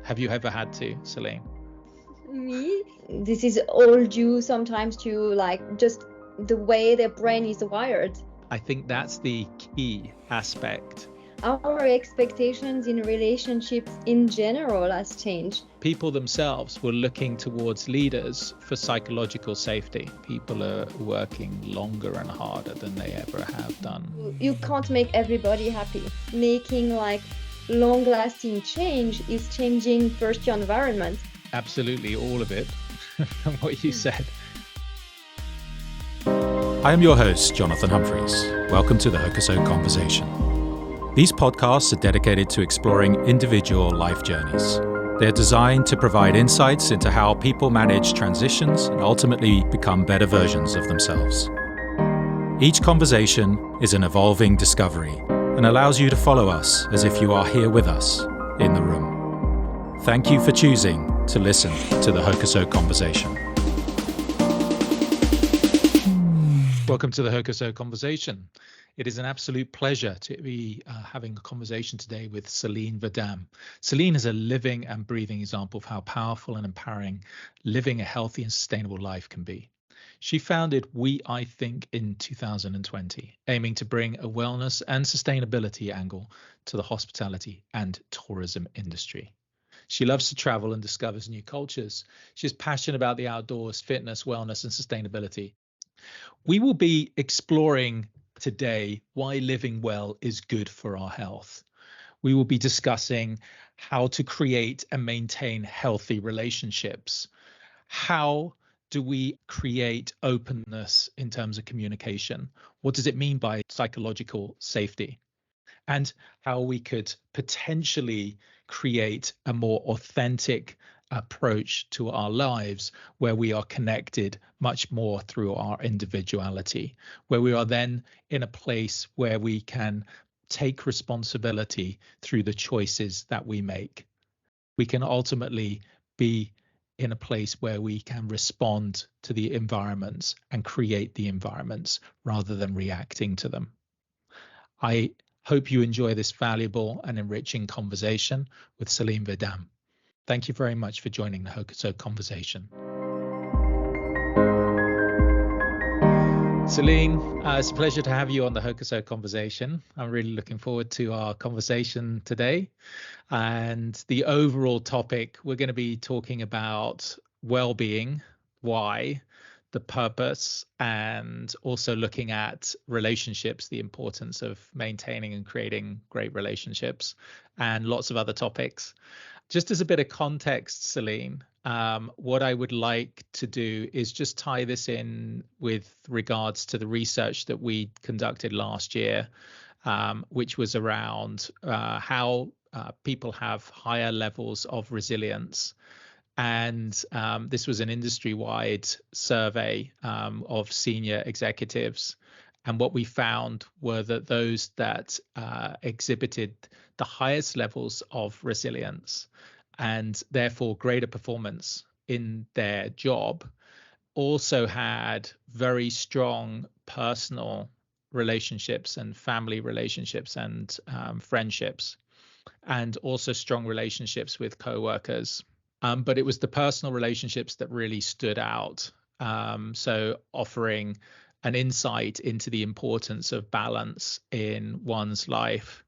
Have you ever had to, Celine? Me? This is all due sometimes to just the way their brain is wired. I think that's the key aspect. Our expectations in relationships in general has changed. People themselves were looking towards leaders for psychological safety. People are working longer and harder than they ever have done. You can't make everybody happy. Making long-lasting change is changing first your environment. Absolutely, all of it, from what you said. I am your host, Jonathan Humphries. Welcome to the HoCoSo Conversation. These podcasts are dedicated to exploring individual life journeys. They're designed to provide insights into how people manage transitions and ultimately become better versions of themselves. Each conversation is an evolving discovery and allows you to follow us as if you are here with us in the room. Thank you for choosing to listen to the HoCoSo Conversation. Welcome to the HoCoSo Conversation. It is an absolute pleasure to be having a conversation today with Celine Vadam. Celine is a living and breathing example of how powerful and empowering living a healthy and sustainable life can be. She founded We I Think in 2020, aiming to bring a wellness and sustainability angle to the hospitality and tourism industry. She loves to travel and discovers new cultures. She's passionate about the outdoors, fitness, wellness, and sustainability. We will be exploring today why living well is good for our health. We will be discussing how to create and maintain healthy relationships. How do we create openness in terms of communication? What does it mean by psychological safety? And how we could potentially create a more authentic approach to our lives where we are connected much more through our individuality, where we are then in a place where we can take responsibility through the choices that we make. We can ultimately be in a place where we can respond to the environments and create the environments rather than reacting to them. I hope you enjoy this valuable and enriching conversation with Celine Vadam. Thank you very much for joining the HoCoSo Conversation. Celine, it's a pleasure to have you on the HoCoSo Conversation. I'm really looking forward to our conversation today. And the overall topic, we're going to be talking about well-being, why, the purpose, and also looking at relationships, the importance of maintaining and creating great relationships, and lots of other topics. Just as a bit of context, Celine, what I would like to do is just tie this in with regards to the research that we conducted last year, which was around how people have higher levels of resilience. And this was an industry-wide survey of senior executives. And what we found were that those that exhibited the highest levels of resilience and therefore greater performance in their job also had very strong personal relationships and family relationships and friendships, and also strong relationships with co-workers. But it was the personal relationships that really stood out. So offering an insight into the importance of balance in one's life.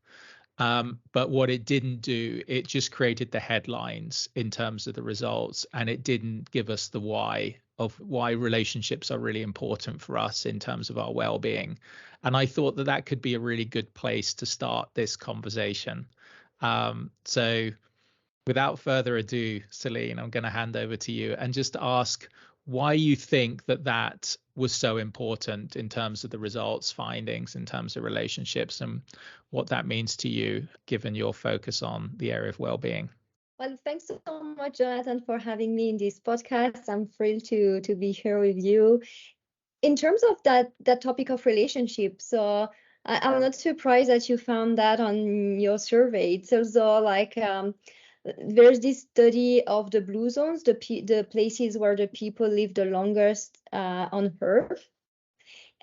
But what it didn't do, it just created the headlines in terms of the results, and it didn't give us the why of why relationships are really important for us in terms of our well-being. And I thought that that could be a really good place to start this conversation. So without further ado, Celine, I'm going to hand over to you and just ask why you think that that was so important in terms of the results, findings, in terms of relationships, and what that means to you, given your focus on the area of well-being. Well, thanks so much, Jonathan, for having me in this podcast. I'm thrilled to be here with you. In terms of that topic of relationships, so I'm not surprised that you found that on your survey. It's also there's this study of the blue zones, the places where the people live the longest on Earth.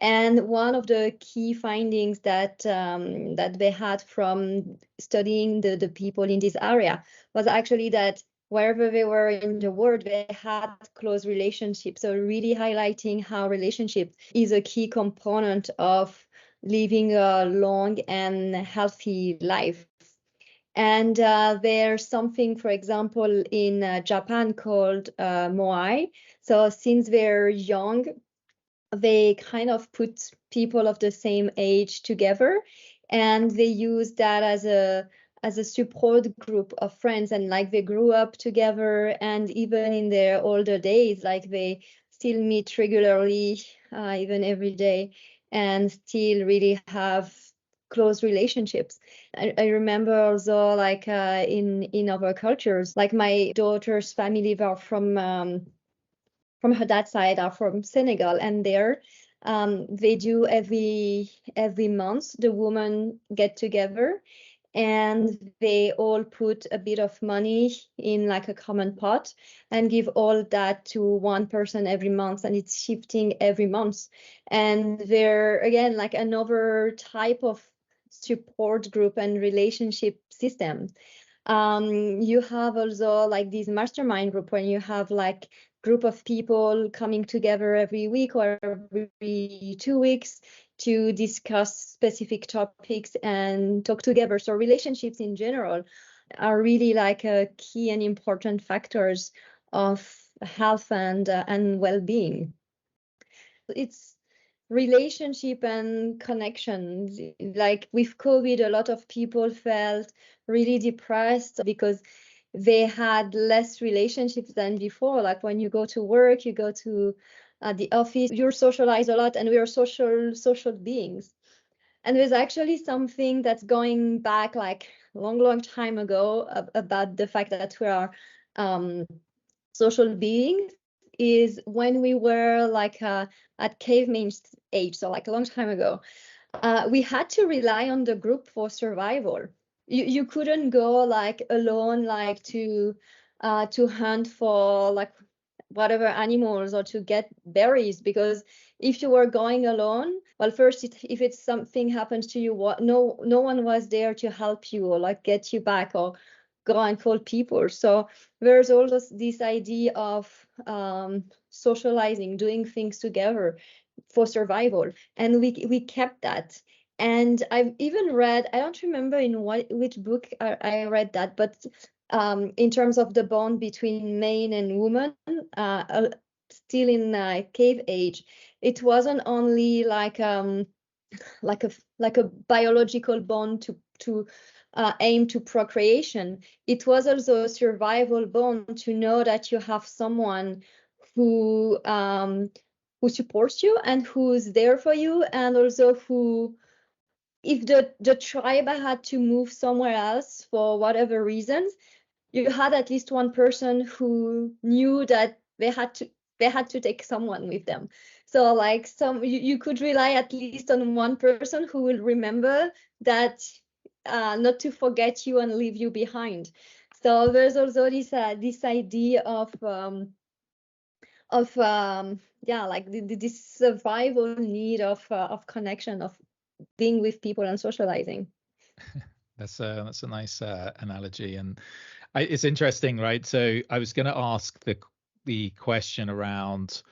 And one of the key findings that that they had from studying the people in this area was actually that wherever they were in the world, they had close relationships. So really highlighting how relationship is a key component of living a long and healthy life. And there's something, for example, in Japan called moai. So since they're young, they kind of put people of the same age together, and they use that as a support group of friends, and like they grew up together, and even in their older days, like they still meet regularly, even every day, and still really have close relationships. I remember also like in other cultures, like my daughter's family were from her dad's side are from Senegal, and there they do every month the women get together, and they all put a bit of money in like a common pot and give all that to one person every month, and it's shifting every month. And they're again like another type of support group and relationship system. You have also like this mastermind group when you have like group of people coming together every week or every 2 weeks to discuss specific topics and talk together. So relationships in general are really like a key and important factors of health and well-being. It's relationship and connections. Like with COVID, a lot of people felt really depressed because they had less relationships than before. Like when you go to work, you go to the office, you're socialized a lot, and we are social beings. And there's actually something that's going back like long time ago about the fact that we are social beings, is when we were like at caveman age, so like a long time ago, we had to rely on the group for survival. You couldn't go like alone, like to hunt for like whatever animals or to get berries, because if you were going alone, well, first if it's something happens to you, no one was there to help you or like get you back or go and call people. So there's also this idea of socializing, doing things together for survival, and we kept that. And I've even read, I don't remember in which book I read that, but in terms of the bond between man and woman, still in cave age, it wasn't only like a biological bond to aim to procreation. It was also a survival bond to know that you have someone who supports you and who's there for you, and also who, if the tribe had to move somewhere else for whatever reasons, you had at least one person who knew that they had to take someone with them. So like you could rely at least on one person who will remember that, not to forget you and leave you behind. So there's also this idea of like this survival need of connection, of being with people and socializing. That's a nice analogy, and it's interesting, right? So I was going to ask the question around,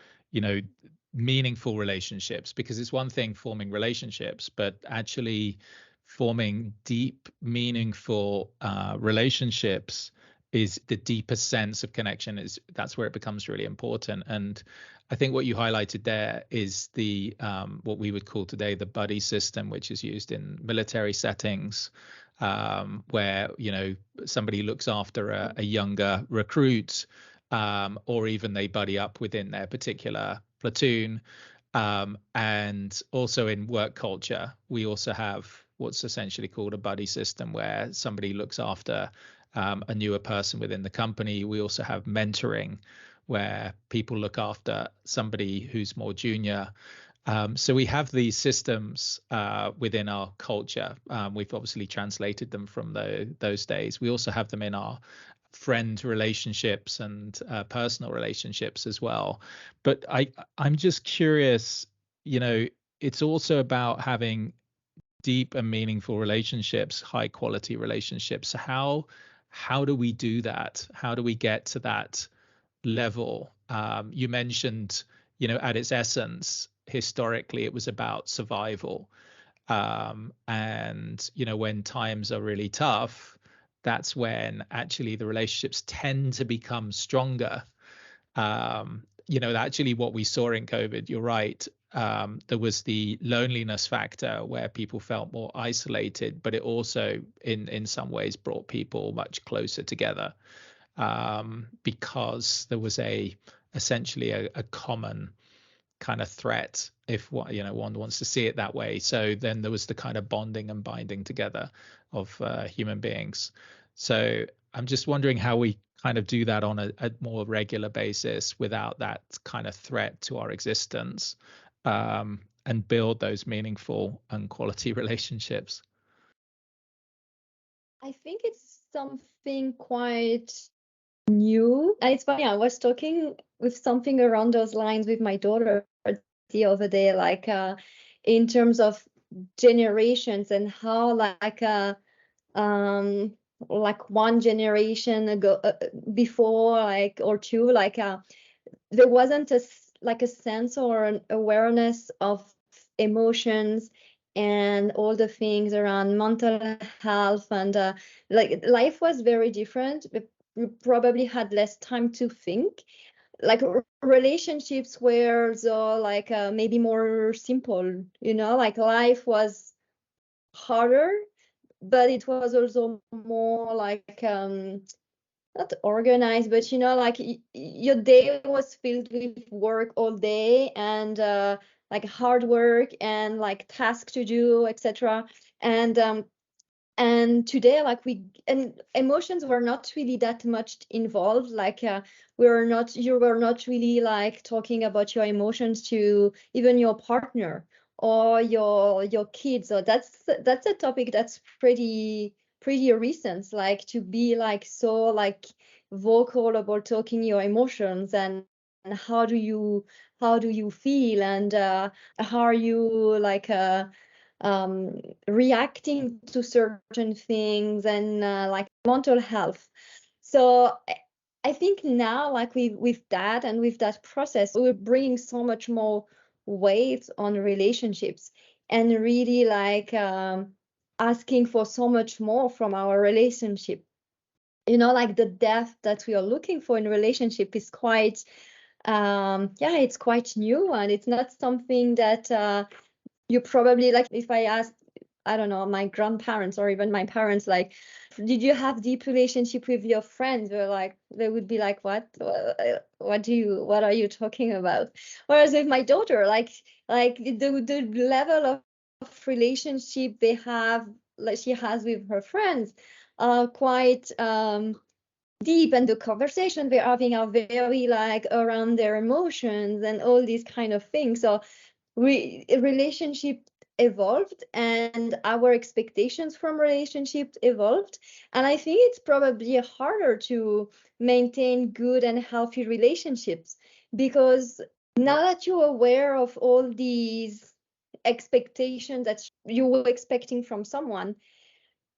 meaningful relationships, because it's one thing forming relationships, but actually forming deep, meaningful relationships is the deepest sense of connection. That's where it becomes really important. And I think what you highlighted there is the what we would call today the buddy system, which is used in military settings, where somebody looks after a younger recruit, or even they buddy up within their particular platoon. And also in work culture, we also have what's essentially called a buddy system, where somebody looks after a newer person within the company. We also have mentoring, where people look after somebody who's more junior. So we have these systems within our culture. We've obviously translated them from those days. We also have them in our friend relationships and personal relationships as well. But I'm just curious, it's also about having deep and meaningful relationships, high quality relationships. So how do we do that? How do we get to that level? You mentioned, at its essence, historically, it was about survival. And, when times are really tough, that's when actually the relationships tend to become stronger. Actually what we saw in COVID, you're right. There was the loneliness factor where people felt more isolated, but it also in some ways brought people much closer together, because there was essentially a common kind of threat, if one wants to see it that way. So then there was the kind of bonding and binding together of human beings. So I'm just wondering how we kind of do that on a more regular basis without that kind of threat to our existence, and build those meaningful and quality relationships. I think it's something quite new. And it's funny, I was talking with something around those lines with my daughter the other day, like in terms of generations and how like one generation ago, before, like, or two, like there wasn't a sense or an awareness of emotions and all the things around mental health, and like life was very different. We probably had less time to think. Like relationships were so like maybe more simple, like life was harder, but it was also more like not organized, but like your day was filled with work all day, and like hard work and like tasks to do, etc. And today, like and emotions were not really that much involved. Like you were not really like talking about your emotions to even your partner or your kids. So that's a topic that's pretty recent, like to be like so like vocal about talking your emotions, and how do you feel, and how are you like reacting to certain things, and like mental health. So I think now, like with that and with that process, we're bringing so much more weight on relationships, and really like asking for so much more from our relationship. Like the depth that we are looking for in relationship is quite it's quite new, and it's not something that you probably, like, if I ask, I don't know, my grandparents or even my parents, like, did you have deep relationship with your friends? They would be like, what are you talking about? Whereas with my daughter, like the level of relationship they have, like she has with her friends, are quite deep, and the conversation they're having are very like around their emotions and all these kind of things. So relationship evolved, and our expectations from relationships evolved, and I think it's probably harder to maintain good and healthy relationships, because now that you're aware of all these expectations that you were expecting from someone,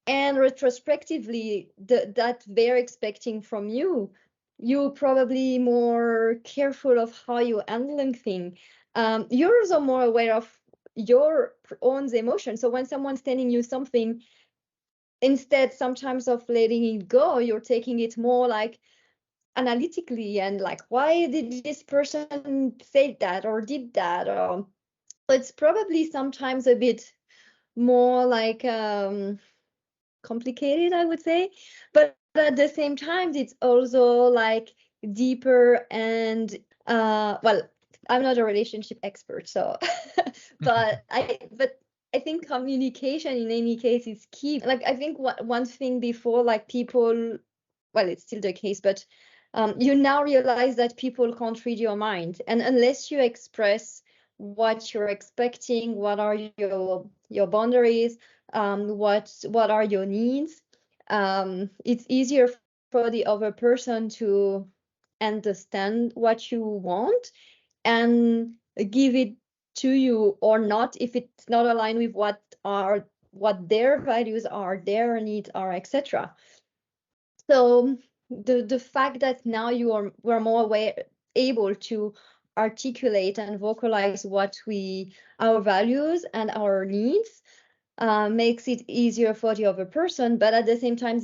and retrospectively that they're expecting from you, you're probably more careful of how you're handling things. You're also more aware of your own emotions. So when someone's telling you something, instead sometimes of letting it go, you're taking it more like analytically, and like, why did this person say that or did that? Or it's probably sometimes a bit more like complicated, I would say, but at the same time it's also like deeper, and well, I'm not a relationship expert, so but I think communication in any case is key. Like I think one thing before, like people, well, it's still the case, but you now realize that people can't read your mind, and unless you express what you're expecting, what are your boundaries, what are your needs, it's easier for the other person to understand what you want and give it to you or not, if it's not aligned with what their values are, their needs are, etc. So the fact that now we're more able to articulate and vocalize our values and our needs makes it easier for the other person, but at the same time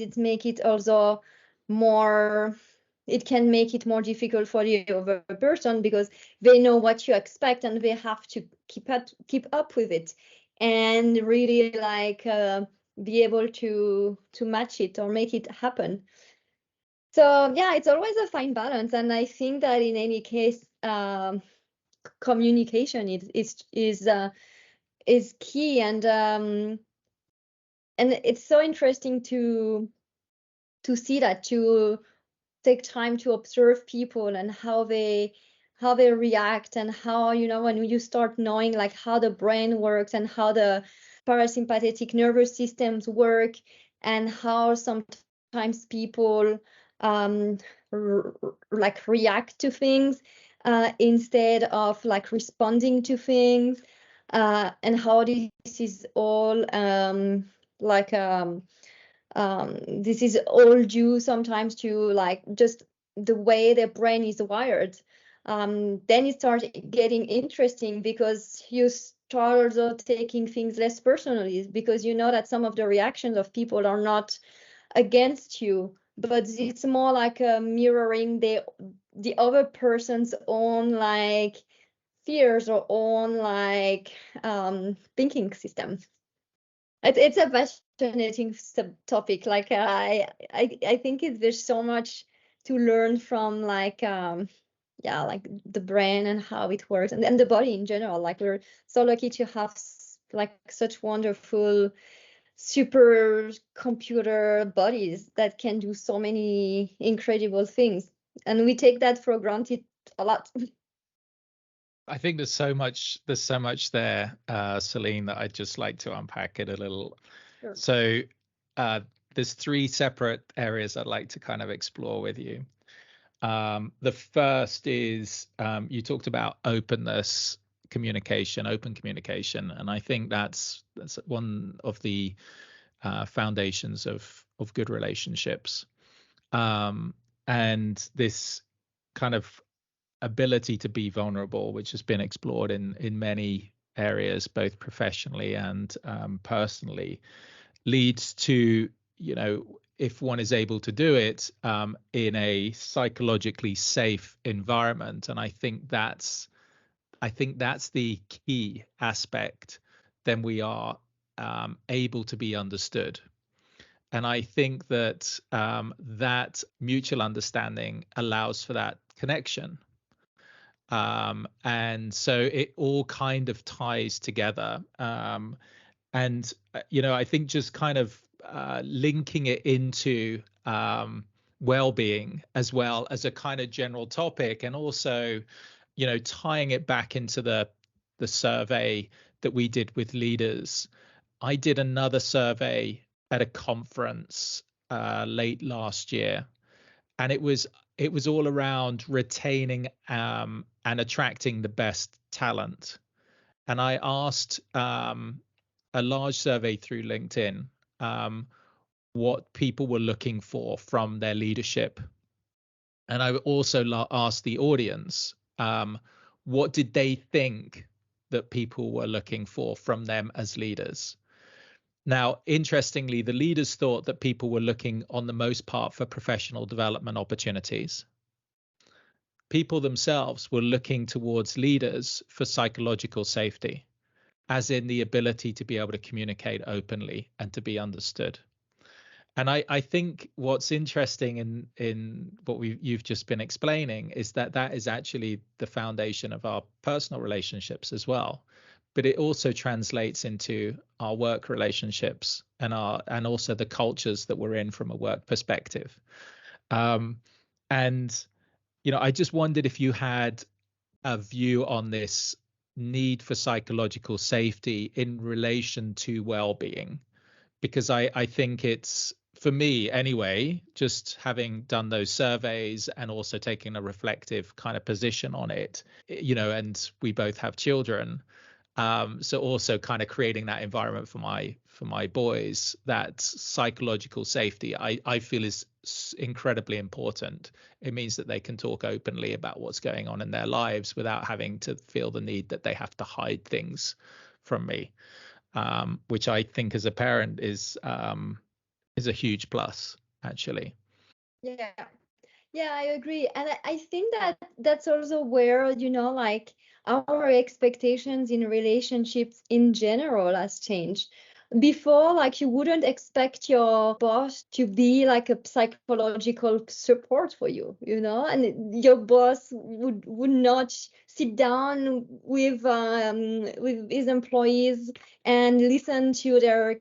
it can make it more difficult for the other person, because they know what you expect and they have to keep up with it and really be able to match it or make it happen. So yeah, it's always a fine balance, and I think that in any case, communication is key, and it's so interesting to see that, to take time to observe people and how they react, and how, when you start knowing how the brain works and how the parasympathetic nervous systems work, and how sometimes people react to things instead of responding to things, and how this is all this is all due sometimes to just the way their brain is wired. Then it starts getting interesting, because you start also taking things less personally, because you know that some of the reactions of people are not against you, but it's more like mirroring the other person's own fears or own thinking system. It's a fascinating topic. I think there's so much to learn from the brain and how it works, and the body in general. We're so lucky to have such wonderful super computer bodies that can do so many incredible things, and we take that for granted a lot. I think there's so much there, Celine, that I'd just like to unpack it a little. Sure. So there's three separate areas I'd like to kind of explore with you. The first is you talked about openness, communication, open communication, and I think that's one of the foundations of good relationships, and this kind of ability to be vulnerable, which has been explored in many areas, both professionally and personally, leads to, if one is able to do it in a psychologically safe environment. And I think that's the key aspect. Then we are able to be understood. And I think that that mutual understanding allows for that connection. And so it all kind of ties together. And I think just kind of linking it into well-being as well as a kind of general topic, and also, tying it back into the survey that we did with leaders. I did another survey at a conference late last year, and it was all around retaining and attracting the best talent. And I asked a large survey through LinkedIn what people were looking for from their leadership. And I also asked the audience what did they think that people were looking for from them as leaders. Now, interestingly, the leaders thought that people were looking, on the most part, for professional development opportunities. People themselves were looking towards leaders for psychological safety, as in the ability to be able to communicate openly and to be understood. And I think what's interesting in what you've just been explaining is that is actually the foundation of our personal relationships as well. But it also translates into our work relationships and also the cultures that we're in from a work perspective. And I just wondered if you had a view on this need for psychological safety in relation to well-being, because I think it's, for me anyway, just having done those surveys and also taking a reflective kind of position on it, and we both have children. So also kind of creating that environment for my boys, that psychological safety, I feel is incredibly important. It means that they can talk openly about what's going on in their lives without having to feel the need that they have to hide things from me, which I think as a parent is a huge plus, actually. Yeah, I agree. And I think that that's also where, like our expectations in relationships in general has changed. Before, like you wouldn't expect your boss to be like a psychological support for you, and your boss would not sit down with his employees and listen to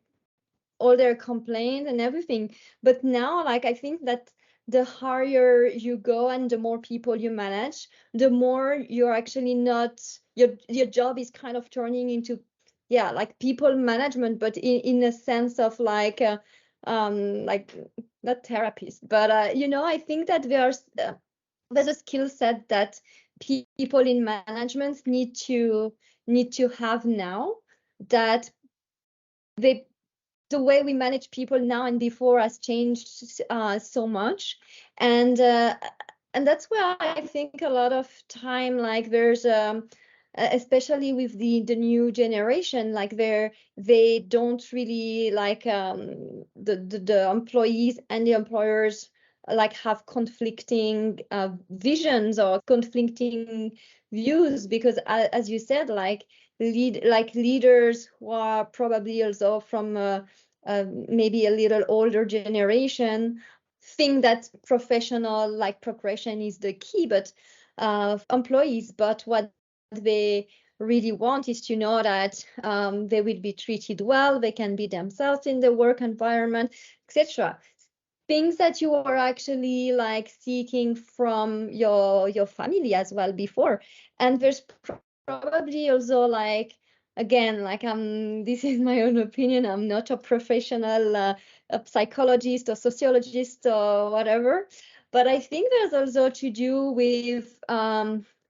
all their complaints and everything. But now, like, I think that the higher you go and the more people you manage, the more you're actually not, your job is kind of turning into, like people management, but in a sense of like not therapist, but I think that there's a skill set that people in management need to have now, that they the way we manage people now and before has changed so much, and that's where I think a lot of time, like there's especially with the new generation, like they don't really like the employees and the employers like have conflicting visions or conflicting views, because as you said, like leaders who are probably also from maybe a little older generation think that professional like progression is the key, but employees, but what they really want is to know that they will be treated well, they can be themselves in the work environment, etc. Things that you are actually like seeking from your family as well before. And there's probably also like, again, like this is my own opinion, I'm not a professional a psychologist or sociologist or whatever, but I think there's also to do with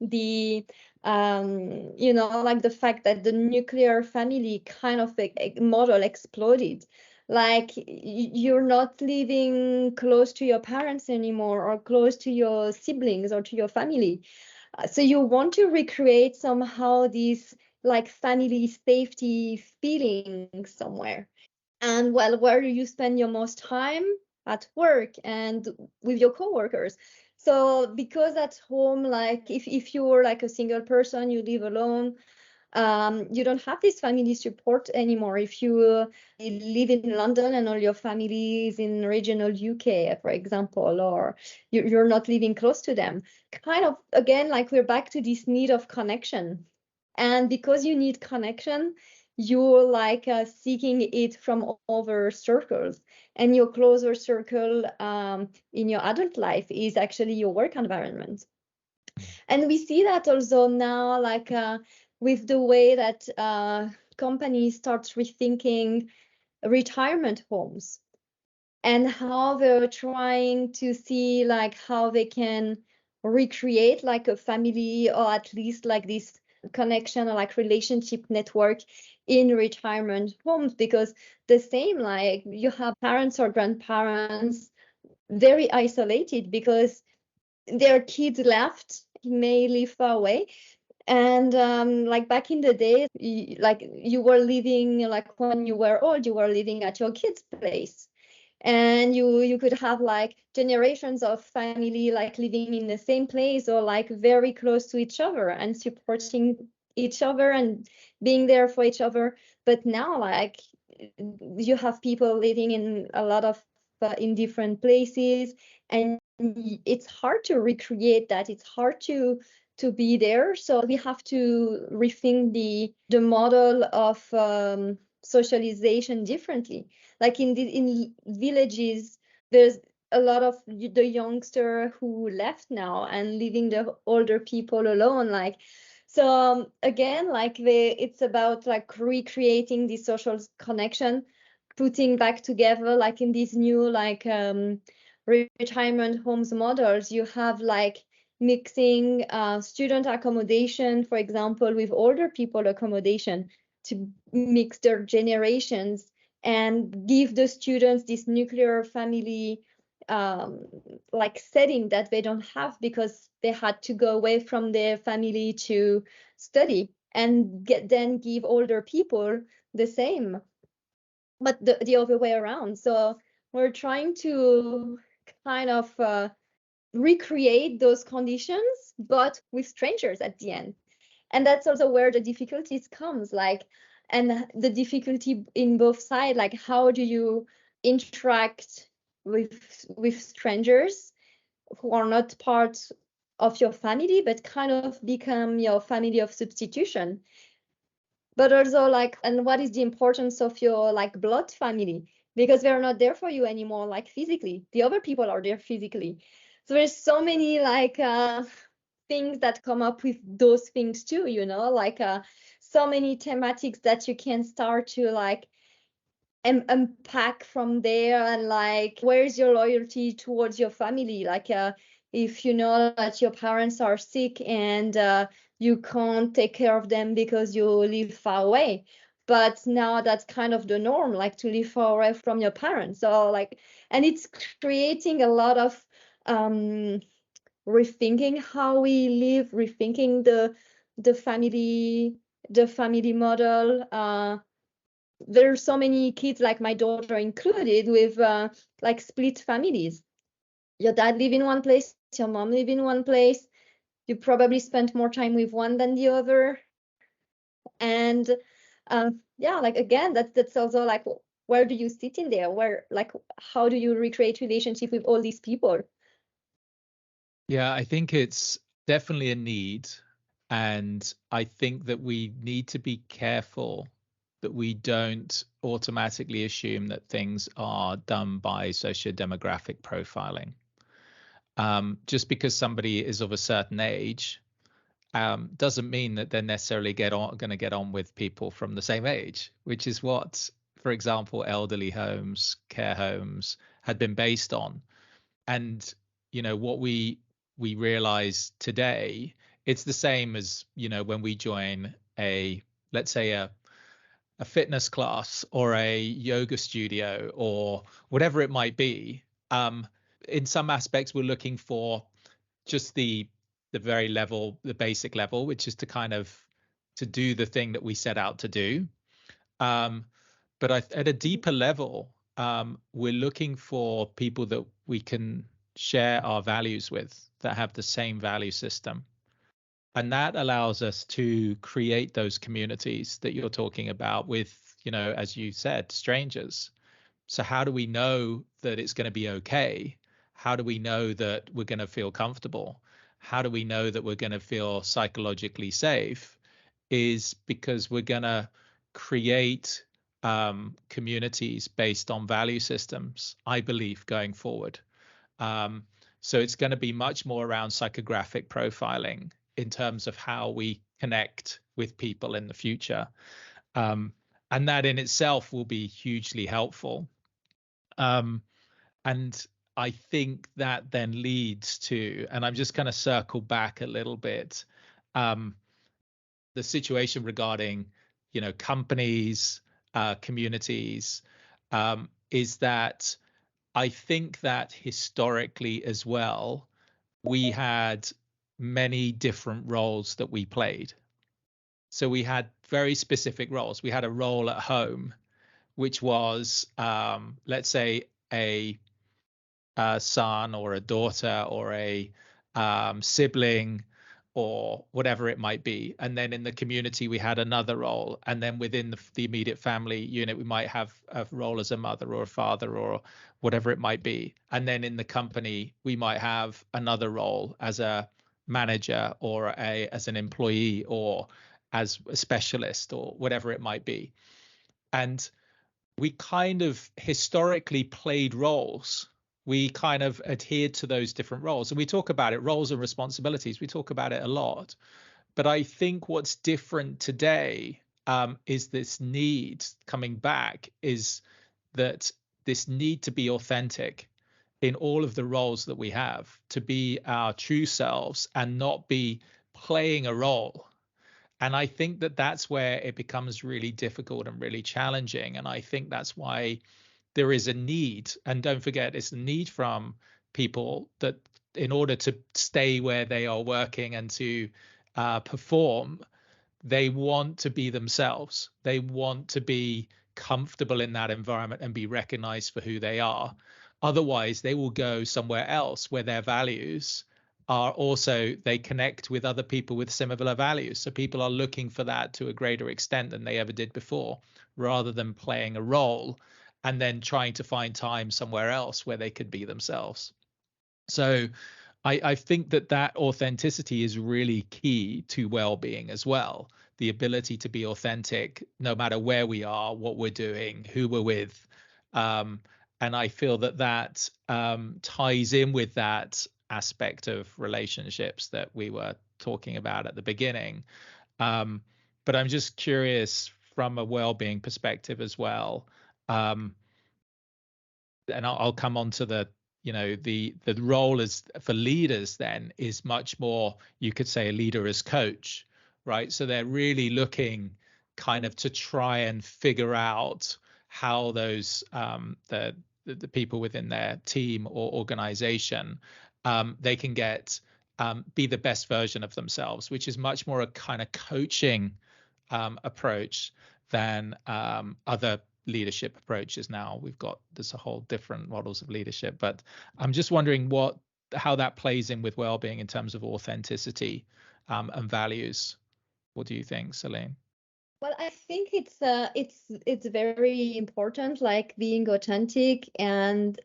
the like the fact that the nuclear family kind of model exploded. Like you're not living close to your parents anymore, or close to your siblings or to your family. So you want to recreate somehow this like family safety feeling somewhere. And well, where do you spend your most time? At work and with your coworkers. So because at home, like if you're like a single person, you live alone, you don't have this family support anymore. If you live in London and all your family is in regional UK, for example, or you're not living close to them, kind of, again, like we're back to this need of connection. And because you need connection, you're like seeking it from other circles. And your closer circle in your adult life is actually your work environment. And we see that also now, like with the way that companies start rethinking retirement homes and how they're trying to see like how they can recreate like a family, or at least like this connection or like relationship network in retirement homes. Because the same, like you have parents or grandparents very isolated because their kids left, may live far away. And like back in the day, like you were living, like when you were old, you were living at your kid's place, and you could have like generations of family like living in the same place or like very close to each other and supporting each other and being there for each other. But now, like you have people living in a lot of in different places, and it's hard to recreate that. It's hard to be there. So we have to rethink the model of socialization differently. Like in villages, there's a lot of the youngster who left now and leaving the older people alone. Like, so again, like it's about like recreating the social connection, putting back together, like in these new like retirement homes models. You have like mixing student accommodation, for example, with older people accommodation to mix their generations and give the students this nuclear family like setting that they don't have because they had to go away from their family to study, and then give older people the same, but the other way around. So we're trying to kind of recreate those conditions, but with strangers at the end. And that's also where the difficulties comes, like, and the difficulty in both sides, like how do you interact with strangers who are not part of your family, but kind of become your family of substitution. But also, like, and what is the importance of your like blood family? Because they're not there for you anymore, like physically. The other people are there physically. So there's so many like things that come up with those things too, you know, like so many thematics that you can start to like unpack from there. And like, where's your loyalty towards your family? Like if you know that your parents are sick and you can't take care of them because you live far away, but now that's kind of the norm, like to live far away from your parents. So like, and it's creating a lot of rethinking how we live, rethinking the family model. There's so many kids, like my daughter included, with like split families. Your dad live in one place, your mom live in one place. You probably spent more time with one than the other. And yeah, like again, that's also like, where do you sit in there? Where, like, how do you recreate relationship with all these people? Yeah, I think it's definitely a need. And I think that we need to be careful that we don't automatically assume that things are done by socio-demographic profiling. Just because somebody is of a certain age doesn't mean that they're necessarily going to get on with people from the same age, which is what, for example, elderly homes, care homes had been based on. And you know what we realize today, it's the same as, you know, when we join a, let's say a fitness class or a yoga studio or whatever it might be. In some aspects, we're looking for just the very level, the basic level, which is to kind of to do the thing that we set out to do. But at a deeper level, we're looking for people that we can share our values with, that have the same value system. And that allows us to create those communities that you're talking about with, you know, as you said, strangers. So how do we know that it's going to be okay? How do we know that we're going to feel comfortable? How do we know that we're going to feel psychologically safe? Is because we're going to create communities based on value systems, I believe, going forward. So it's going to be much more around psychographic profiling in terms of how we connect with people in the future. And that in itself will be hugely helpful. And I think that then leads to, and I'm just going to circle back a little bit, the situation regarding, you know, companies, communities, is that I think that historically as well, we had many different roles that we played. So we had very specific roles. We had a role at home, which was, let's say, a son or a daughter or a sibling or whatever it might be. And then in the community, we had another role. And then within the immediate family unit, we might have a role as a mother or a father or whatever it might be. And then in the company, we might have another role as a manager or as an employee or as a specialist or whatever it might be. And we kind of historically played roles. We kind of adhered to those different roles. And we talk about it, roles and responsibilities. We talk about it a lot. But I think what's different today is this need coming back, is that this need to be authentic, in all of the roles that we have, to be our true selves and not be playing a role. And I think that that's where it becomes really difficult and really challenging. And I think that's why there is a need, and don't forget, it's a need from people that in order to stay where they are working and to perform, they want to be themselves. They want to be comfortable in that environment and be recognized for who they are. Otherwise, they will go somewhere else where their values are also, they connect with other people with similar values. So people are looking for that to a greater extent than they ever did before, rather than playing a role and then trying to find time somewhere else where they could be themselves. So I think that authenticity is really key to well-being as well. The ability to be authentic, no matter where we are, what we're doing, who we're with. And I feel that ties in with that aspect of relationships that we were talking about at the beginning. But I'm just curious from a well-being perspective as well. And I'll come on to the role as for leaders then is much more, you could say, a leader as coach, right? So they're really looking kind of to try and figure out how those the people within their team or organization they can get be the best version of themselves, which is much more a kind of coaching approach than other leadership approaches. Now there's a whole different models of leadership, but I'm just wondering how that plays in with well-being in terms of authenticity and values. What do you think, Celine? Well, I think it's very important, like being authentic and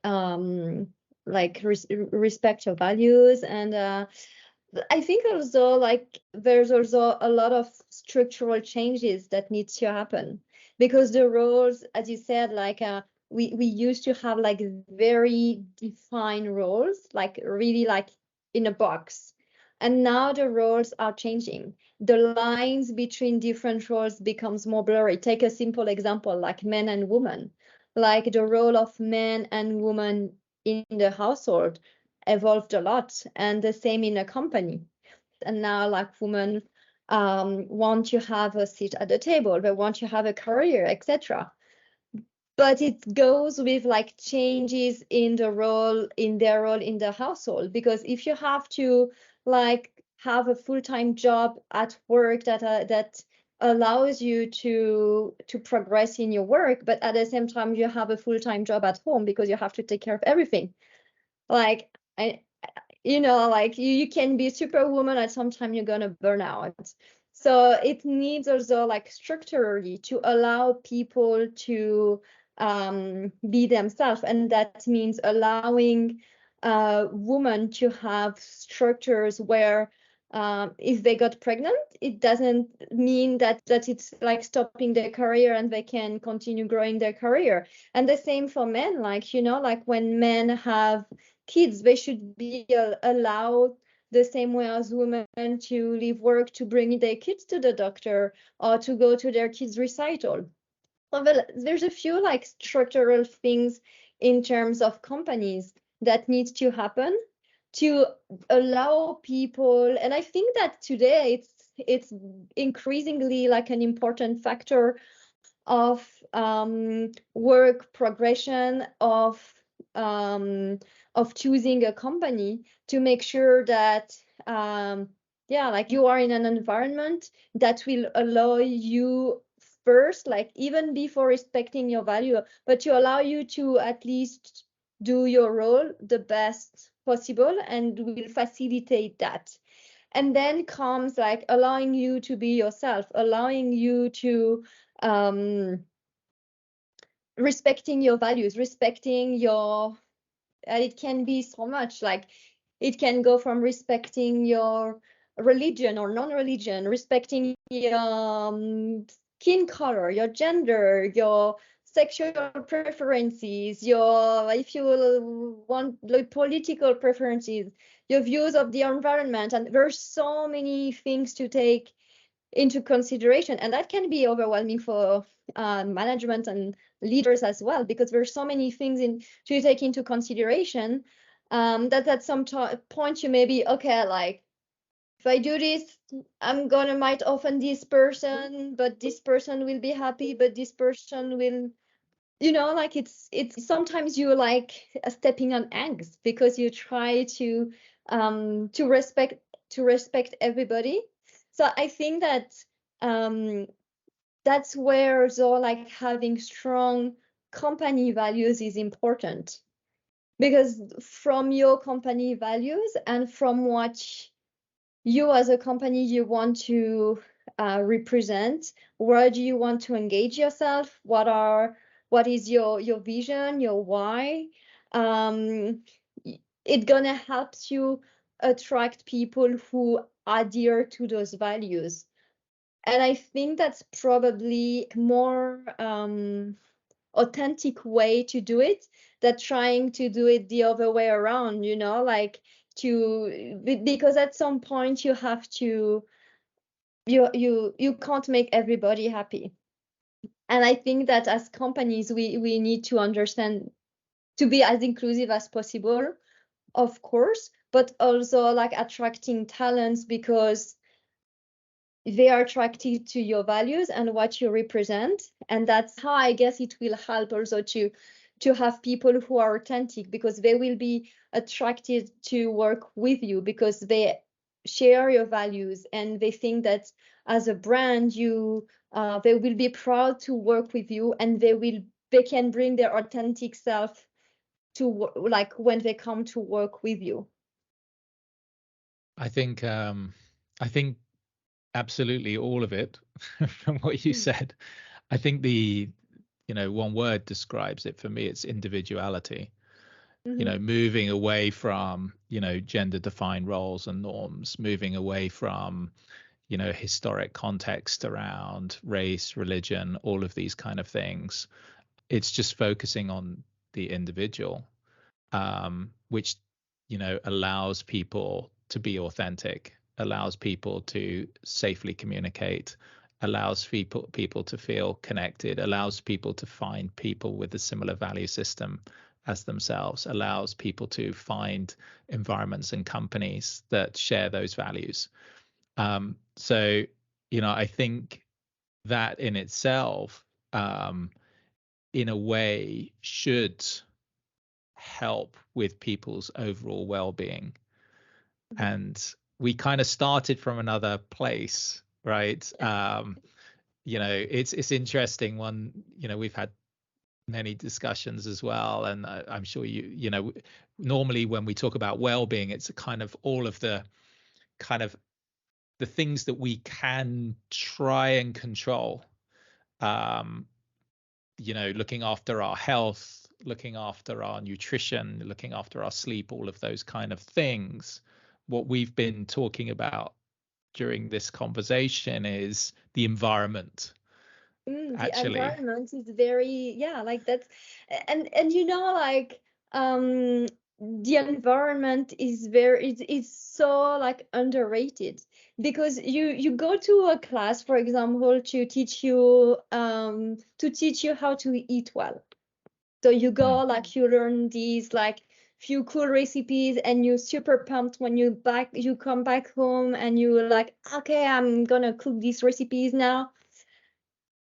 like respect your values. And I think also like there's also a lot of structural changes that need to happen, because the roles, as you said, like we used to have like very defined roles, like really like in a box. And now the roles are changing. The lines between different roles becomes more blurry. Take a simple example, like men and women. Like the role of men and women in the household evolved a lot, and the same in a company. And now like women want to have a seat at the table, they want to have a career, etc. But it goes with like changes in their role in the household, because if you have to like have a full-time job at work that allows you to progress in your work, but at the same time you have a full-time job at home because you have to take care of everything, like like you can be a superwoman, at some time you're gonna burn out. So it needs also like structurally to allow people to be themselves, and that means allowing women to have structures where if they got pregnant, it doesn't mean that it's like stopping their career and they can continue growing their career. And the same for men, like like when men have kids, they should be allowed the same way as women to leave work to bring their kids to the doctor or to go to their kids' recital. Well, there's a few like structural things in terms of companies that need to happen to allow people, and I think that today it's increasingly like an important factor of work progression, of choosing a company, to make sure that like you are in an environment that will allow you first, like even before respecting your value, but to allow you to at least do your role the best possible and will facilitate that. And then comes like allowing you to be yourself, allowing you to respecting your values, respecting your it can be so much, like it can go from respecting your religion or non-religion, respecting your skin color, your gender, your sexual preferences, your, if you want, like political preferences, your views of the environment. And there's so many things to take into consideration, and that can be overwhelming for management and leaders as well, because there's so many things to take into consideration, that at some point you may be, okay, like, if I do this, I'm gonna might offend this person, but this person will be happy, but this person will, like, it's sometimes you like stepping on eggs, because you try to respect everybody. So I think that that's where, so like, having strong company values is important, because from your company values and from what you as a company you want to represent, where do you want to engage yourself, what is your vision, your why, it's gonna help you attract people who adhere to those values. And I think that's probably more authentic way to do it than trying to do it the other way around, like, because at some point you have to, you can't make everybody happy. And I think that as companies we need to understand to be as inclusive as possible, of course, but also like attracting talents because they are attracted to your values and what you represent. And that's how I guess it will help also to have people who are authentic, because they will be attracted to work with you because they share your values, and they think that as a brand they will be proud to work with you, and they can bring their authentic self to like when they come to work with you. I think absolutely all of it from what you said. I think one word describes it for me, it's individuality. Moving away from gender defined roles and norms, moving away from historic context around race, religion, all of these kind of things. It's just focusing on the individual, which allows people to be authentic, allows people to safely communicate, allows people to feel connected, allows people to find people with a similar value system as themselves, allows people to find environments and companies that share those values. So I think that in itself, in a way, should help with people's overall well-being. And we kind of started from another place, right? It's interesting. We've had many discussions as well, and I'm sure normally when we talk about well-being, it's kind of all of the kind of the things that we can try and control, looking after our health, looking after our nutrition, looking after our sleep, all of those kind of things. What we've been talking about during this conversation is the environment. Actually, the environment is very, like that's, and like the environment is it's so like underrated, because you go to a class, for example, to teach you how to eat well. So you go, like, you learn these like few cool recipes, and you're super pumped when you come back home, and you're like, okay, I'm gonna cook these recipes now.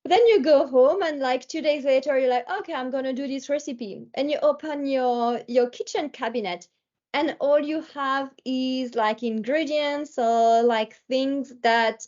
Then you go home, and like 2 days later, you're like, okay, I'm gonna do this recipe, and you open your kitchen cabinet, and all you have is like ingredients or like things that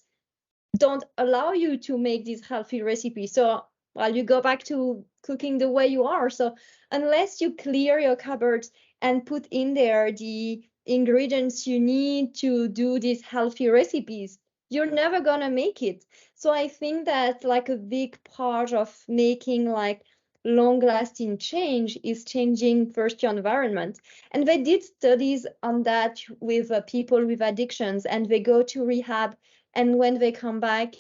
don't allow you to make this healthy recipe. So, well, you go back to cooking the way you are. So unless you clear your cupboards and put in there the ingredients you need to do these healthy recipes, you're never gonna make it. So I think that like a big part of making like long-lasting change is changing first your environment. And they did studies on that with people with addictions, and they go to rehab, and when they come back,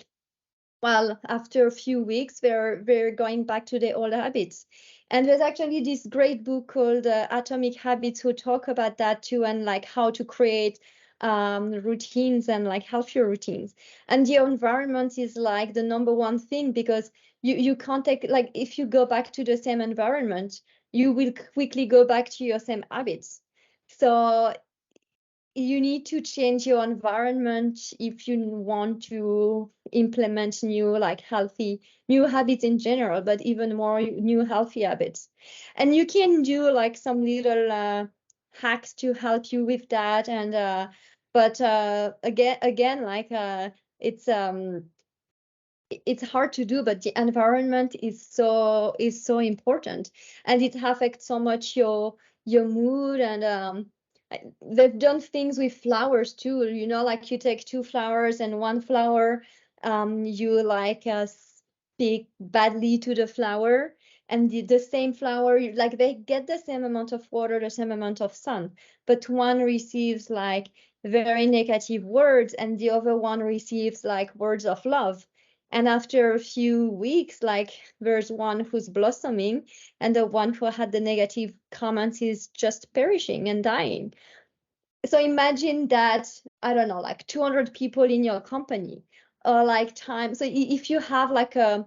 well, after a few weeks, they're going back to their old habits. And there's actually this great book called Atomic Habits who talk about that too, and like how to create routines and like healthier routines. And the environment is like the number one thing, because you can't take, like, if you go back to the same environment, you will quickly go back to your same habits. So you need to change your environment if you want to implement new, like, healthy new habits in general, but even more new healthy habits. And you can do like some little hacks to help you with that. And but again, like, it's hard to do, but the environment is so important, and it affects so much your mood. And they've done things with flowers too, you know, like you take two flowers, and one flower, you like speak badly to the flower, and the same flower, like, they get the same amount of water, the same amount of sun, but one receives like very negative words, and the other one receives like words of love. And after a few weeks, like, there's one who's blossoming, and the one who had the negative comments is just perishing and dying. So imagine that, I don't know, like 200 people in your company, or like time. So if you have like a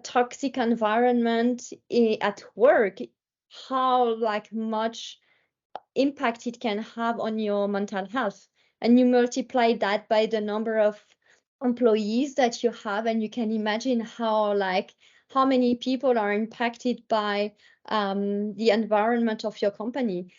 toxic environment at work, how like much impact it can have on your mental health. And you multiply that by the number of employees that you have, and you can imagine how many people are impacted by the environment of your company.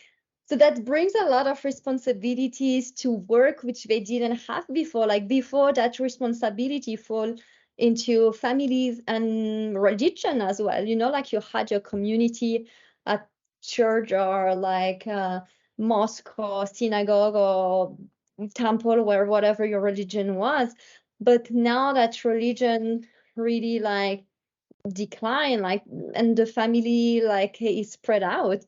So that brings a lot of responsibilities to work, which they didn't have before. Like, before, that responsibility fall into families and religion as well. You know, like, you had your community at church, or like mosque or synagogue or temple, where whatever your religion was. But now that religion really like decline, like, and the family like is spread out,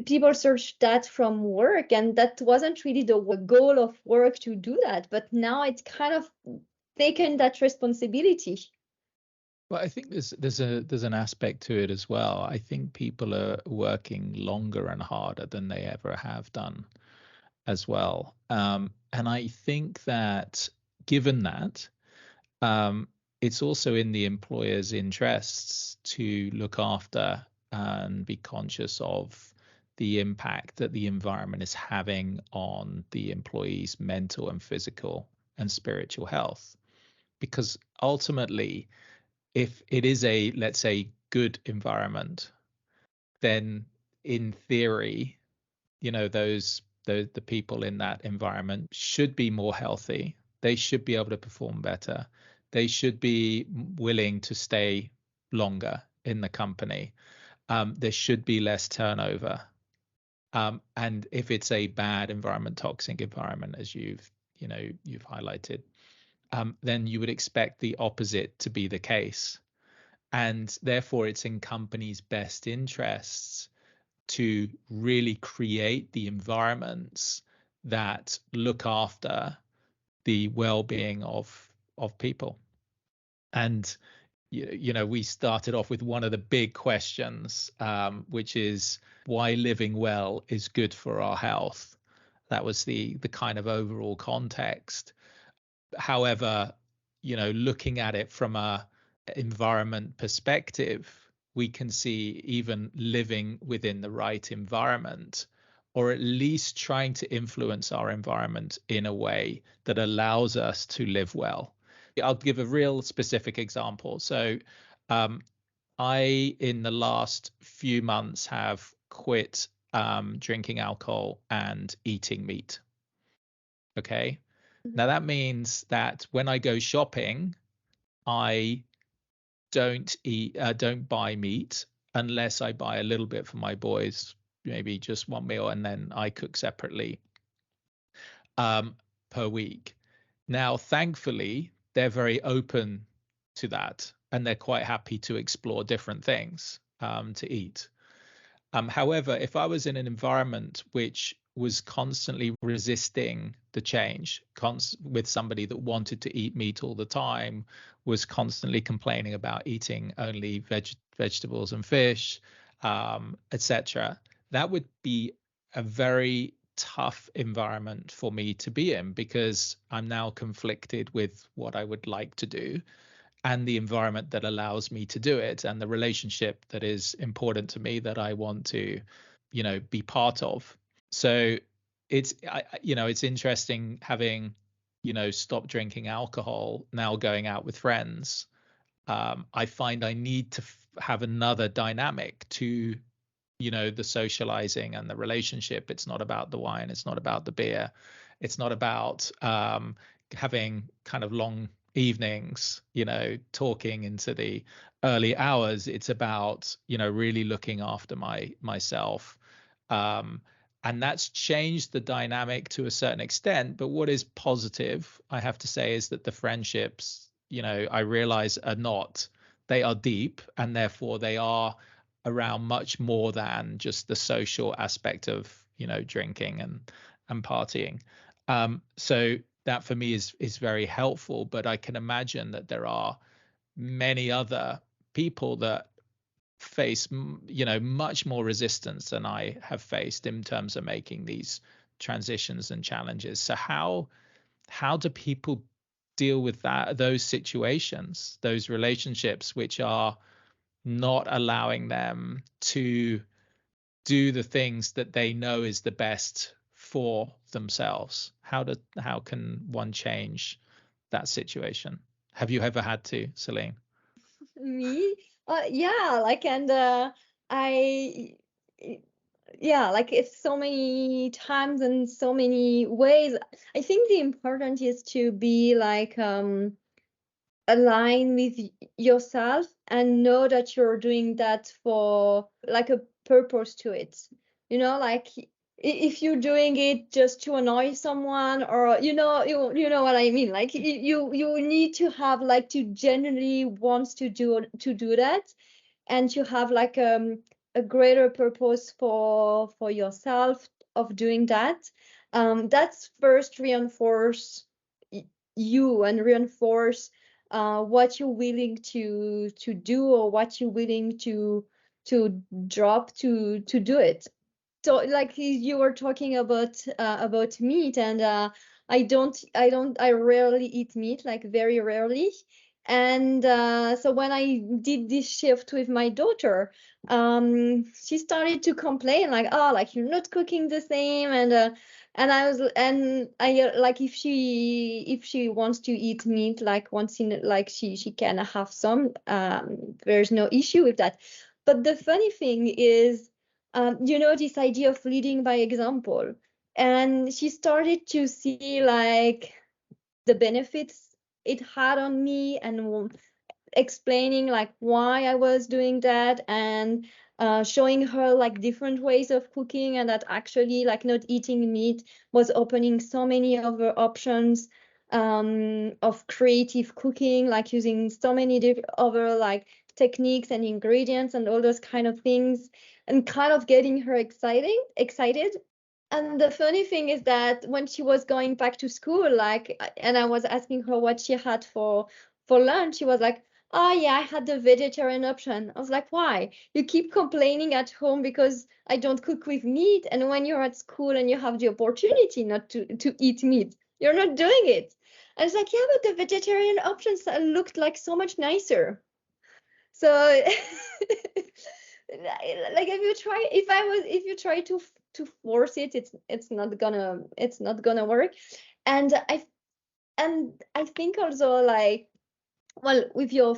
people search that from work, and that wasn't really the goal of work to do that, but now it's kind of taken that responsibility. Well, I think there's an aspect to it as well. I think people are working longer and harder than they ever have done as well. And I think that, given that, it's also in the employer's interests to look after and be conscious of the impact that the environment is having on the employee's mental and physical and spiritual health. Because ultimately, if it is a, let's say, good environment, then in theory, you know, the people in that environment should be more healthy. They should be able to perform better. They should be willing to stay longer in the company. There should be less turnover. And if it's a bad environment, toxic environment, as you've highlighted, then you would expect the opposite to be the case. And therefore, it's in companies' best interests to really create the environments that look after the well-being of people. And we started off with one of the big questions, which is why living well is good for our health. That was the kind of overall context. However, looking at it from a environment perspective, we can see even living within the right environment, or at least trying to influence our environment in a way that allows us to live well. I'll give a real specific example. So I, in the last few months, have quit drinking alcohol and eating meat. Okay. Now that means that when I go shopping, I don't buy meat unless I buy a little bit for my boys, maybe just one meal, and then I cook separately per week. Now, thankfully, they're very open to that, and they're quite happy to explore different things to eat. However, if I was in an environment which was constantly resisting the change, with somebody that wanted to eat meat all the time, was constantly complaining about eating only vegetables and fish, etc., that would be a very tough environment for me to be in, because I'm now conflicted with what I would like to do and the environment that allows me to do it, and the relationship that is important to me that I want to, be part of. So it's interesting having, stopped drinking alcohol, now going out with friends. I find I need to have another dynamic to, the socializing and the relationship. It's not about the wine. It's not about the beer. It's not about having kind of long evenings, talking into the early hours. It's about, really looking after myself. And that's changed the dynamic to a certain extent. But what is positive, I have to say, is that the friendships, I realize they are deep, and therefore they are around much more than just the social aspect of, drinking and partying. So that for me is very helpful. But I can imagine that there are many other people that face, much more resistance than I have faced in terms of making these transitions and challenges. So how do people deal with those situations, those relationships which are not allowing them to do the things that they know is the best for themselves? How can one change that situation? Have you ever had to, Celine? Me? Yeah, like, and I, yeah, like, it's so many times and so many ways. I think the important is to be like align with yourself and know that you're doing that for like a purpose to it. Like, if you're doing it just to annoy someone, or you know what I mean, like, you need to have, like, to genuinely wants to do that, and to have like a greater purpose for yourself of doing that. That's first reinforce you, and reinforce what you're willing to do, or what you're willing to drop to do it. So, like, you were talking about meat, and I rarely eat meat, like very rarely. And so when I did this shift with my daughter, she started to complain, like, oh, like, you're not cooking the same. And I like, if she wants to eat meat, like, once in, like, she can have some, there's no issue with that. But the funny thing is, this idea of leading by example. And she started to see, like, the benefits it had on me, and explaining, like, why I was doing that, and showing her, like, different ways of cooking, and that actually, like, not eating meat was opening so many other options of creative cooking, like using so many other, like, techniques and ingredients and all those kind of things, and kind of getting her excited. And the funny thing is that when she was going back to school, like, and I was asking her what she had for lunch, she was like, oh yeah, I had the vegetarian option. I was like, why? You keep complaining at home because I don't cook with meat, and when you're at school and you have the opportunity not to eat meat, you're not doing it. I was like, yeah, but the vegetarian options looked like so much nicer. So like, if you try to force it, it's not gonna work. And I think also, like, well, with your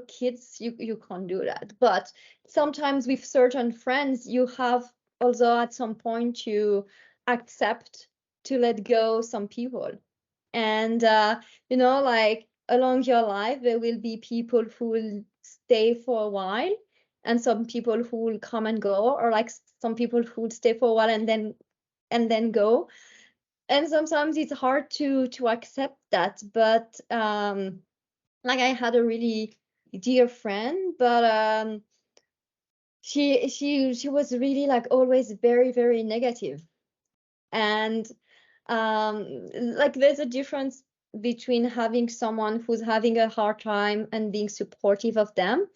kids, you can't do that, but sometimes with certain friends, you have also at some point to accept to let go some people. And like, along your life, there will be people who will stay for a while, and some people who will come and go, or like some people who will stay for a while and then go. And sometimes it's hard to accept that. But like, I had a really dear friend, but she was really, like, always very, very negative. And like, there's a difference between having someone who's having a hard time and being supportive of them,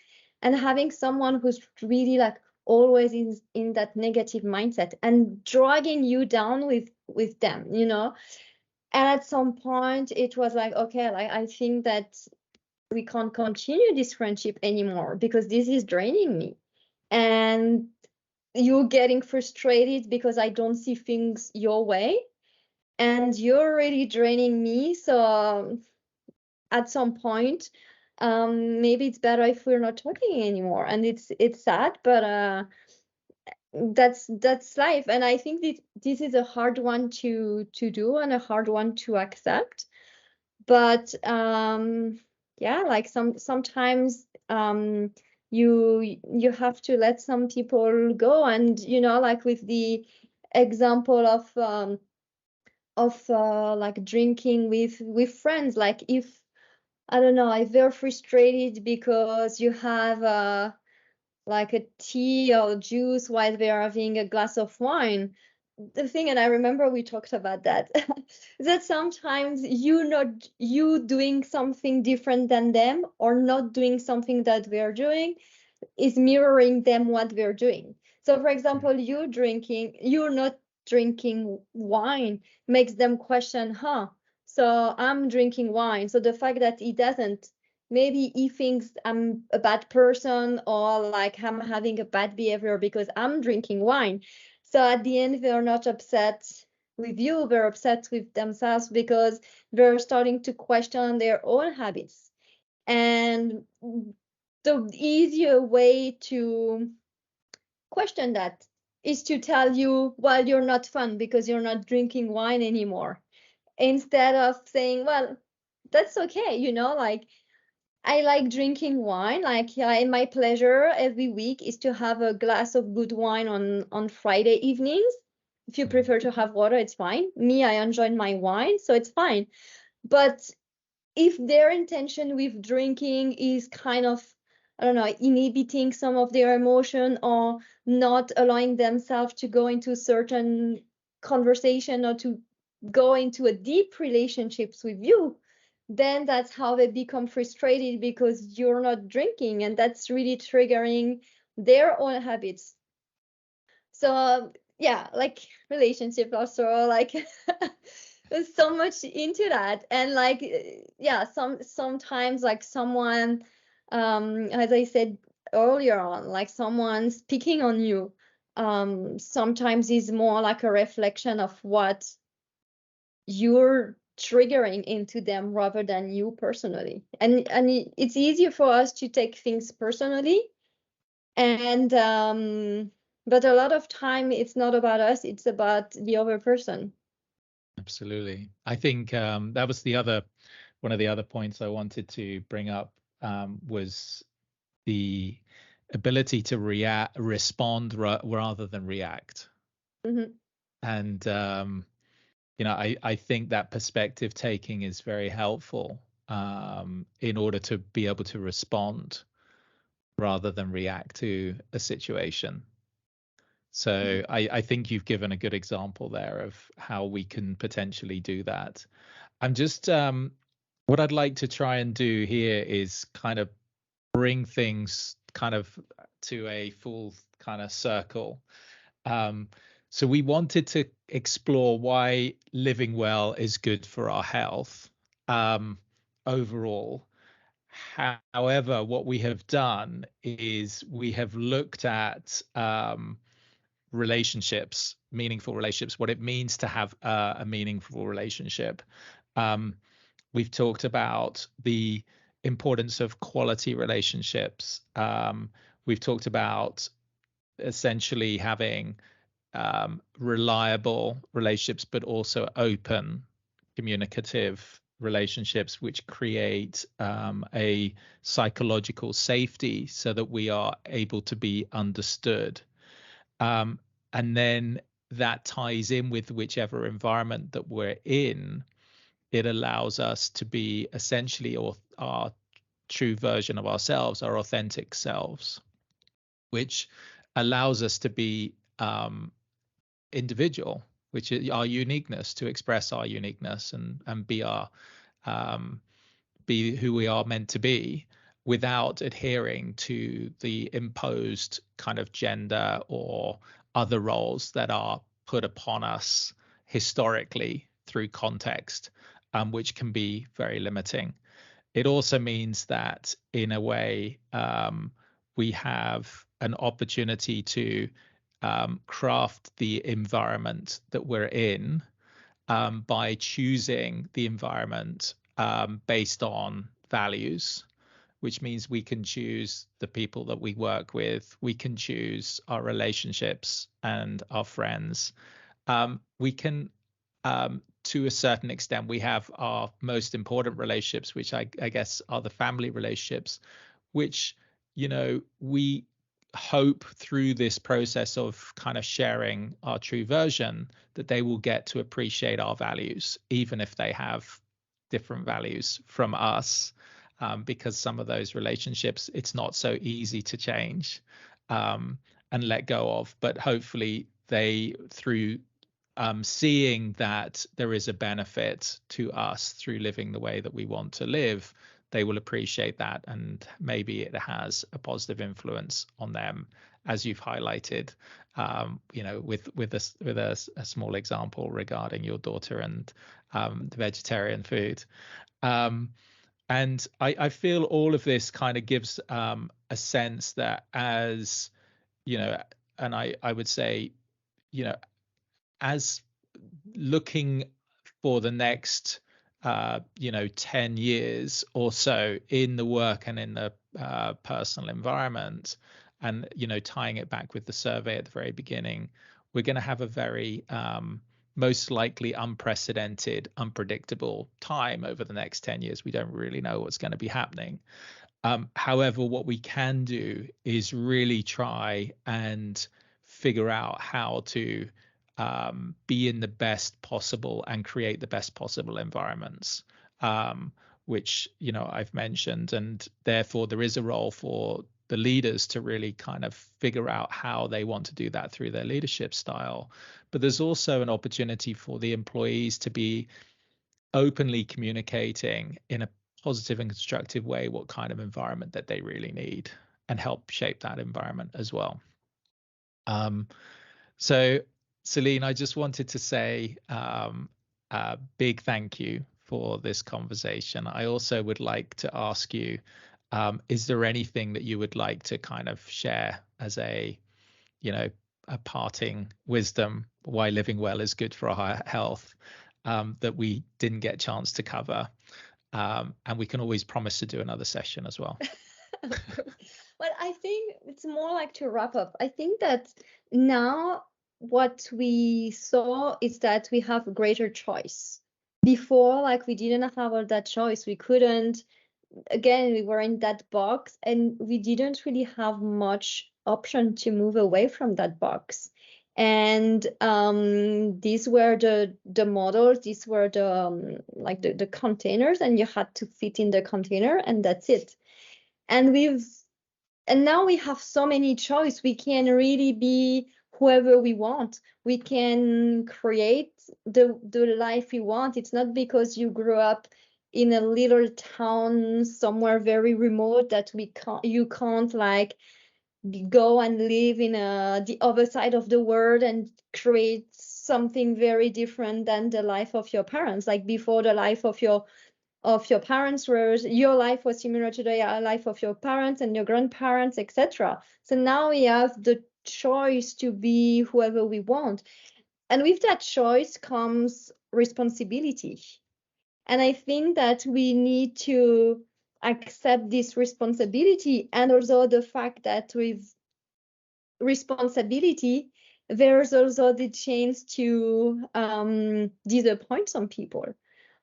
and having someone who's really, like, always in that negative mindset and dragging you down with them, you know. And at some point it was like, okay, like I think that we can't continue this friendship anymore because this is draining me. And you're getting frustrated because I don't see things your way, and you're really draining me. So at some point, maybe it's better if we're not talking anymore. And it's sad, but that's life. And I think this is a hard one to do and a hard one to accept. But yeah, like sometimes you have to let some people go. And you know, like with the example of like drinking with friends, like if I don't know, if they're frustrated because you have like a tea or juice while they're having a glass of wine, the thing, and I remember we talked about that, that sometimes you doing something different than them or not doing something that we're doing is mirroring them what we're doing. So for example, you're not drinking wine makes them question, so I'm drinking wine, so the fact that he doesn't, maybe he thinks I'm a bad person or like I'm having a bad behavior because I'm drinking wine. So at the end, they're not upset with you, they're upset with themselves because they're starting to question their own habits. And the easier way to question that is to tell you, well, you're not fun because you're not drinking wine anymore, instead of saying, well, that's okay, you know, like I like drinking wine. Like, yeah, and my pleasure every week is to have a glass of good wine on Friday evenings. If you prefer to have water, it's fine. Me, I enjoy my wine, so it's fine. But if their intention with drinking is kind of, I don't know, inhibiting some of their emotion or not allowing themselves to go into certain conversation or to go into a deep relationships with you, then that's how they become frustrated because you're not drinking, and that's really triggering their own habits. So yeah, like relationship also, like there's so much into that. And like yeah, sometimes like someone, as I said earlier on, like someone speaking on you, sometimes is more like a reflection of what you're triggering into them rather than you personally. And it's easier for us to take things personally. And but a lot of time it's not about us, it's about the other person. Absolutely. I think that was one of the other points I wanted to bring up, was the ability to respond rather than react. Mm-hmm. And I think that perspective taking is very helpful in order to be able to respond rather than react to a situation. So I think you've given a good example there of how we can potentially do that. I'm just what I'd like to try and do here is kind of bring things kind of to a full kind of circle. So we wanted to explore why living well is good for our health overall. However, what we have done is we have looked at relationships, meaningful relationships, what it means to have a meaningful relationship. We've talked about the importance of quality relationships. We've talked about essentially having reliable relationships, but also open, communicative relationships, which create a psychological safety so that we are able to be understood. And then that ties in with whichever environment that we're in. It allows us to be essentially our true version of ourselves, our authentic selves, which allows us to be individual, which is our uniqueness, to express our uniqueness and be our be who we are meant to be. without adhering to the imposed kind of gender or other roles that are put upon us historically through context, which can be very limiting. It also means that, in a way, we have an opportunity to craft the environment that we're in by choosing the environment based on values, which means we can choose the people that we work with, we can choose our relationships and our friends. We can, to a certain extent, we have our most important relationships, which I guess are the family relationships, which, we hope through this process of kind of sharing our true version that they will get to appreciate our values, even if they have different values from us, because some of those relationships, it's not so easy to change and let go of. But hopefully they, through seeing that there is a benefit to us through living the way that we want to live, they will appreciate that, and maybe it has a positive influence on them, as you've highlighted, with a small example regarding your daughter and the vegetarian food. And I feel all of this kind of gives a sense that, as and I would say, as looking for the next 10 years or so in the work and in the personal environment, and tying it back with the survey at the very beginning, we're going to have a very most likely unprecedented, unpredictable time over the next 10 years. We don't really know what's going to be happening. However, what we can do is really try and figure out how to be in the best possible and create the best possible environments, which I've mentioned, and therefore there is a role for the leaders to really kind of figure out how they want to do that through their leadership style. But there's also an opportunity for the employees to be openly communicating in a positive and constructive way what kind of environment that they really need, and help shape that environment as well. So Celine, I just wanted to say a big thank you for this conversation. I also would like to ask you, is there anything that you would like to kind of share as a parting wisdom, why living well is good for our health, that we didn't get a chance to cover? And we can always promise to do another session as well. Well, I think it's more like to wrap up. I think that now what we saw is that we have greater choice. Before, like, we didn't have all that choice. We couldn't, again, we were in that box, and we didn't really have much option to move away from that box. And these were the models, these were the the containers, and you had to fit in the container, and that's it. And now we have so many choice. We can really be whoever we want. We can create the life we want. It's not because you grew up in a little town somewhere very remote that you can't like go and live in the other side of the world and create something very different than the life of your parents. Like, before, the life of your parents your life was similar to the life of your parents and your grandparents, etc. So now we have the choice to be whoever we want, and with that choice comes responsibility. And I think that we need to accept this responsibility, and also the fact that with responsibility there's also the chance to disappoint some people,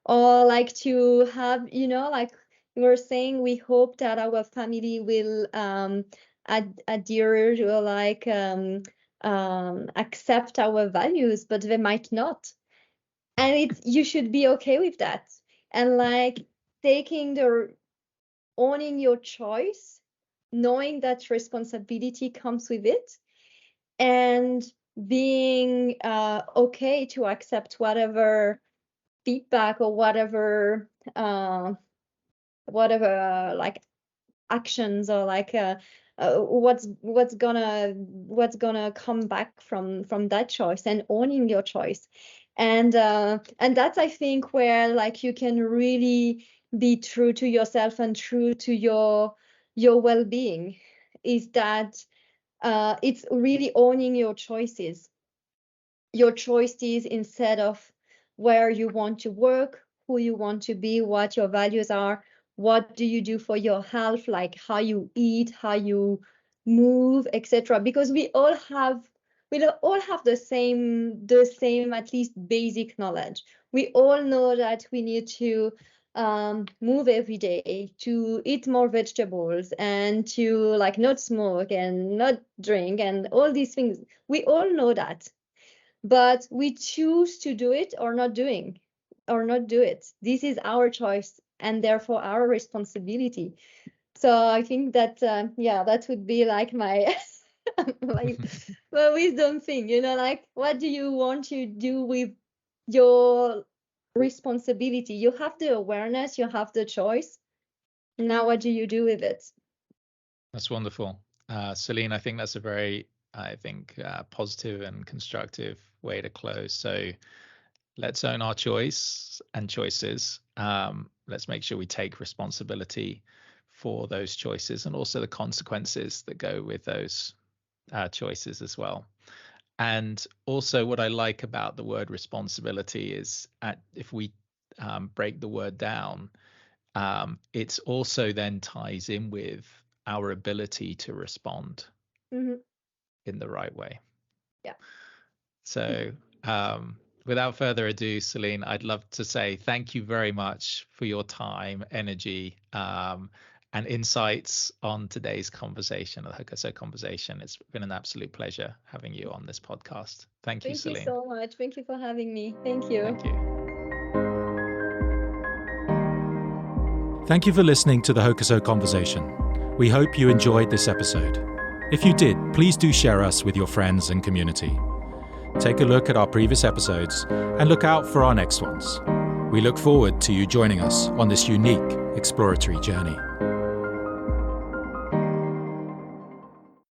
or like to have, like we were saying, we hope that our family will adhere to, like accept our values, but they might not. And you should be okay with that, and like owning your choice, knowing that responsibility comes with it, and being okay to accept whatever feedback or whatever like actions, or like what's gonna come back from that choice, and owning your choice. And that's, I think, where like you can really be true to yourself and true to your well-being, is that it's really owning your choices instead of where you want to work, who you want to be, what your values are, what do you do for your health, like how you eat, how you move, etc. Because we all have the same at least basic knowledge. We all know that we need to move every day, to eat more vegetables, and to like not smoke and not drink and all these things. We all know that, but we choose to do it or not do it. This is our choice, and therefore our responsibility. So I think that that would be like my like my wisdom thing, like, what do you want to do with your responsibility? You have the awareness, you have the choice. Now what do you do with it? That's wonderful. Celine, I think that's a very, positive and constructive way to close. So let's own our choice and choices. Let's make sure we take responsibility for those choices, and also the consequences that go with those choices as well. And also, what I like about the word responsibility is, if we break the word down, it's also then ties in with our ability to respond in the right way. Yeah. So without further ado, Celine, I'd love to say thank you very much for your time, energy, and insights on today's conversation, the HoCoSo conversation. It's been an absolute pleasure having you on this podcast. Thank you, Celine. Thank you so much. Thank you for having me. Thank you. Thank you. Thank you for listening to the HoCoSo conversation. We hope you enjoyed this episode. If you did, please do share us with your friends and community. Take a look at our previous episodes and look out for our next ones. We look forward to you joining us on this unique exploratory journey.